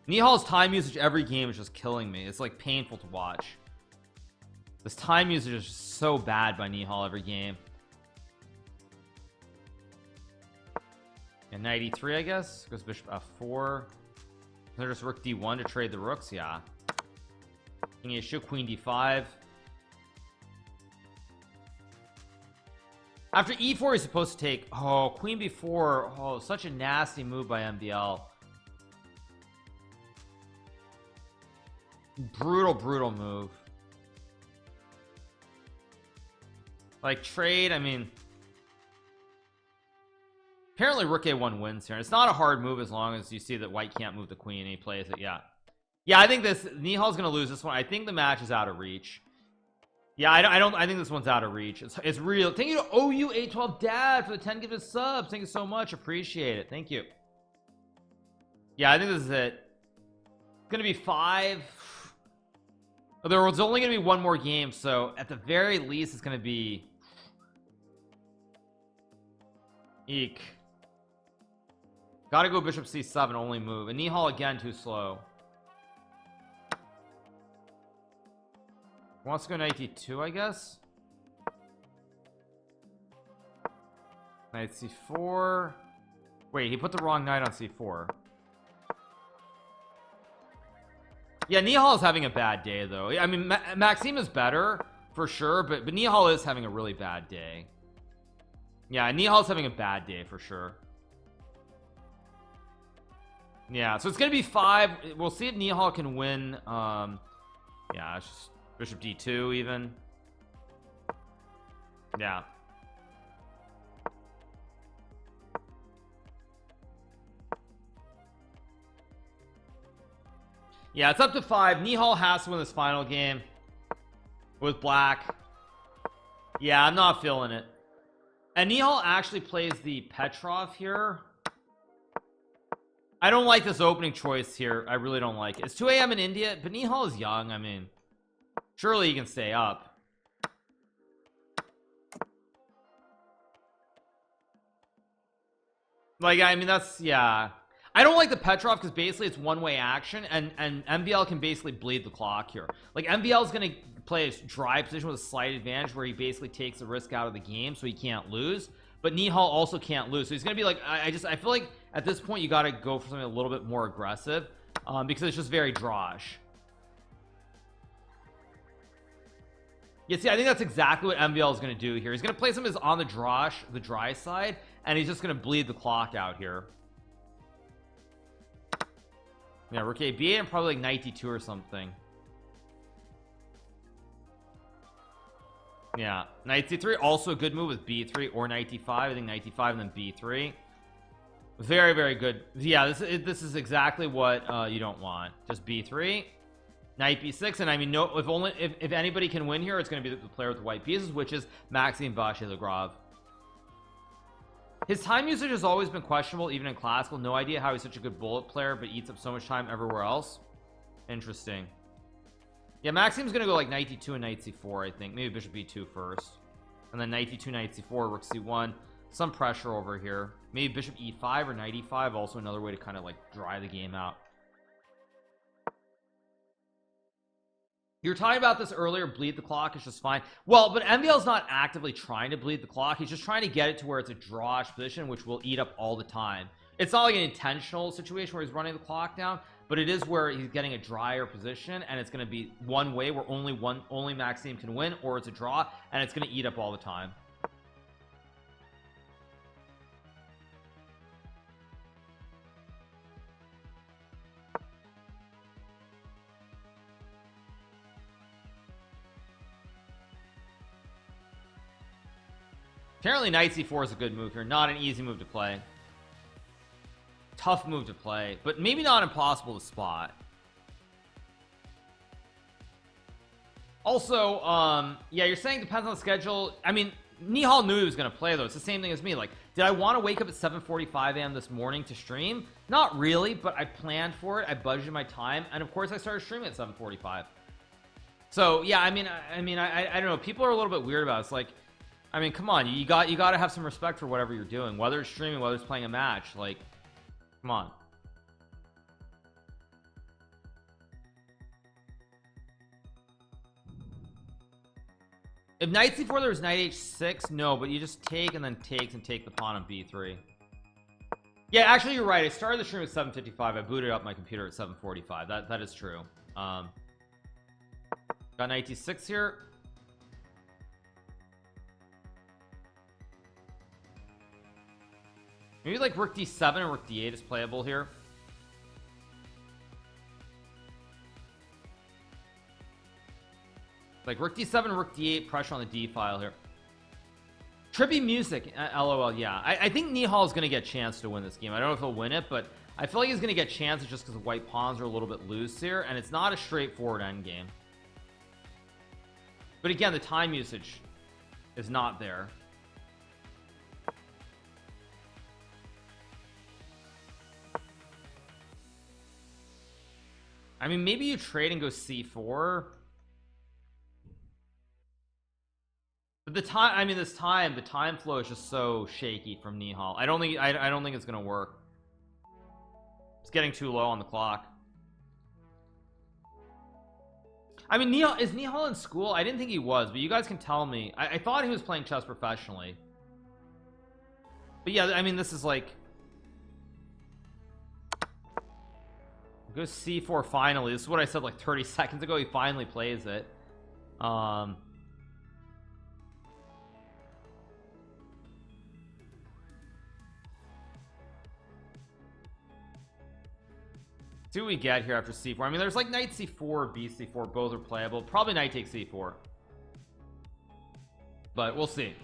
Nihal's time usage every game is just killing me. It's like painful to watch. This time usage is just so bad by Nihal every game. And knight e3, I guess, goes bishop f4. They're just rook d1 to trade the rooks. Yeah. King e2, queen d5. After e4 he's supposed to take. Oh, queen b4. Oh, such a nasty move by MVL. Brutal move. Like trade, I mean, apparently rook a1 wins here, and it's not a hard move as long as you see that white can't move the queen and he plays it. Yeah, I think Nihal's gonna lose this one. I think the match is out of reach. Yeah, I think this one's out of reach. It's real. Thank you to OU812 Dad for the 10 gifted subs. Thank you so much. Appreciate it. Thank you. Yeah, I think this is it. It's gonna be 5. There was only gonna be one more game, so at the very least it's gonna be eek. Gotta go bishop c7, only move. And Nihal again too slow. Wants to go knight d2, I guess. Knight c4. Wait, he put the wrong knight on c4. Yeah, Nihal is having a bad day though. I mean, Maxime is better for sure, but Nihal is having a really bad day. Yeah, Nihal's having a bad day for sure. Yeah, so it's gonna be 5. We'll see if Nihal can win. Yeah, it's just bishop d2 even. Yeah. Yeah, it's up to 5. Nihal has to win this final game with black. Yeah, I'm not feeling it. And Nihal actually plays the Petrov here. I don't like this opening choice here. I really don't like it. It's 2 a.m. in India, but Nihal is young. I mean, surely he can stay up. Like, I mean, that's, yeah. I don't like the Petrov because basically it's one-way action, and MVL can basically bleed the clock here. Like MVL is going to play a dry position with a slight advantage where he basically takes the risk out of the game, so he can't lose. But Nihal also can't lose, so he's going to be like, I feel like at this point you got to go for something a little bit more aggressive, because it's just very drawish. Yeah, see, I think that's exactly what MVL is going to do here. He's going to play some of his on the dry side, and he's just going to bleed the clock out here. Yeah, rook a b8 and probably like knight d2 or something. Yeah, knight c3 also a good move with b3 or knight d5. I think knight d5 and then b3. Very, very good. Yeah, this is exactly what you don't want. Just b3, knight b6, and I mean, no, if anybody can win here, it's going to be the player with the white pieces, which is Maxime Vachier-Lagrave. His time usage has always been questionable, even in classical. No idea how he's such a good bullet player, but eats up so much time everywhere else. Interesting. Yeah, Maxime's gonna go like knight d2 and knight c4, I think. Maybe bishop b2 first, and then knight d2, knight c4, rook c1. Some pressure over here. Maybe bishop e5 or knight e5. Also another way to kind of like dry the game out. You were talking about this earlier. Bleed the clock is just fine. Well, but MVL's not actively trying to bleed the clock. He's just trying to get it to where it's a drawish position, which will eat up all the time. It's not like an intentional situation where he's running the clock down, but it is where he's getting a drier position, and it's going to be one way where only Maxime can win, or it's a draw, and it's going to eat up all the time. Apparently knight c4 is a good move here. Not an easy move to play. Tough move to play, but maybe not impossible to spot. Also, yeah, you're saying depends on the schedule. I mean, Nihal knew he was going to play, though. It's the same thing as me. Like, did I want to wake up at 7:45 a.m. this morning to stream? Not really, but I planned for it. I budgeted my time, and of course I started streaming at 7:45. So yeah, I don't know. People are a little bit weird about it. It's like, I mean, come on, you got to have some respect for whatever you're doing, whether it's streaming, whether it's playing a match. Like, come on. If knight c4 there was knight h6, no, but you just take and then takes and take the pawn on b3. Yeah, actually you're right. I started the stream at 7:55. I booted up my computer at 7:45. That is true. Got knight d6 here. Maybe like rook d7 and rook d8 is playable here. Like rook d7, rook d8, pressure on the d file here. Trippy music, lol. Yeah, I think Nihal is going to get a chance to win this game. I don't know if he'll win it, but I feel like he's going to get chances just because the white pawns are a little bit loose here, and it's not a straightforward endgame. But again, the time usage is not there. I mean, maybe you trade and go c4. But the time, I mean, the time flow is just so shaky from Nihal. I don't think it's gonna work. It's getting too low on the clock. I mean, is Nihal in school? I didn't think he was, but you guys can tell me. I thought he was playing chess professionally. But yeah, I mean, this is like, go c4 finally. This is what I said like 30 seconds ago. He finally plays it. See what we get here after c4. I mean, there's like knight c4, bc4, both are playable. Probably knight takes c4, but we'll see.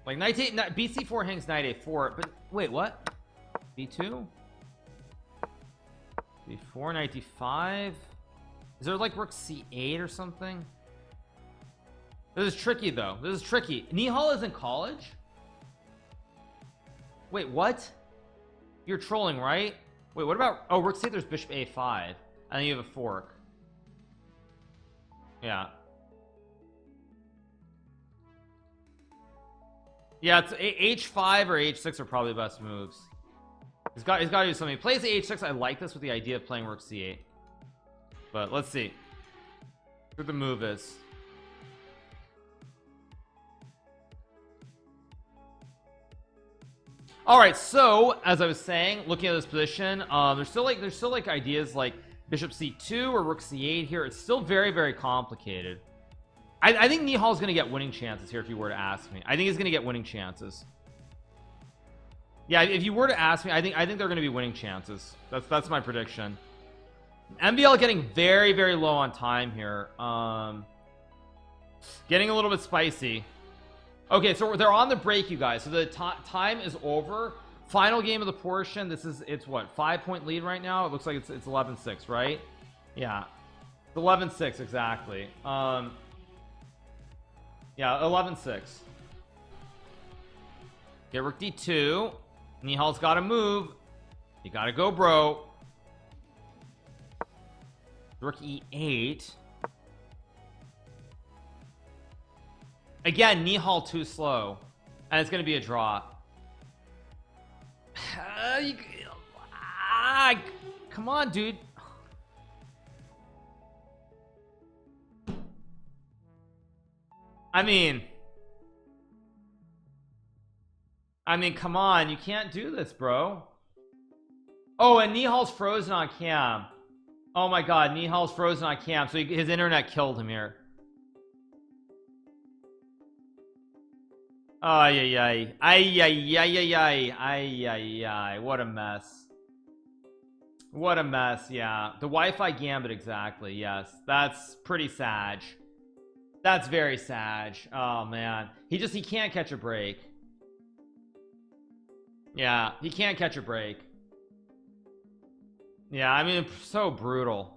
Like knight bc4 hangs knight a4, but wait, what? b2, b4, knight d5. Is there like rook c8 or something? This is tricky though. This is tricky. Nihal is in college. Wait, what? You're trolling, right? Wait, what about, oh, rook c8, there's bishop a5, and then you have a fork. Yeah, Yeah, it's h5 or h6 are probably the best moves. He's got to do something. He plays the h6. I like this with the idea of playing rook c8, but let's see what the move is. All right, so as I was saying, looking at this position, there's still like ideas like bishop c2 or rook c8 here. It's still very, very complicated. I think Nihal's going to get winning chances here if you were to ask me. I think he's going to get winning chances. Yeah, if you were to ask me, I think they're going to be winning chances. That's my prediction. MVL getting very, very low on time here. Getting a little bit spicy. Okay, so they're on the break, you guys. So the time is over. Final game of the portion. It's what, 5-point lead right now? It looks like it's 11-6, right? Yeah, it's 11-6 exactly. Yeah, 11-6. Get rook d2. Nihal's got to move. You got to go, bro. Rook e8. Again, Nihal too slow, and it's going to be a draw. Come on, dude. I mean, come on, you can't do this, bro. Oh, and Nihal's frozen on cam. Oh my god, Nihal's frozen on cam, so his internet killed him here. Ay, ay, ay, ay, ay, ay, ay, ay, ay, ay, what a mess. What a mess. Yeah, the Wi-Fi gambit, exactly. Yes, that's pretty sag. That's very sag. Oh man, he can't catch a break. Yeah, he can't catch a break. Yeah, I mean, so brutal.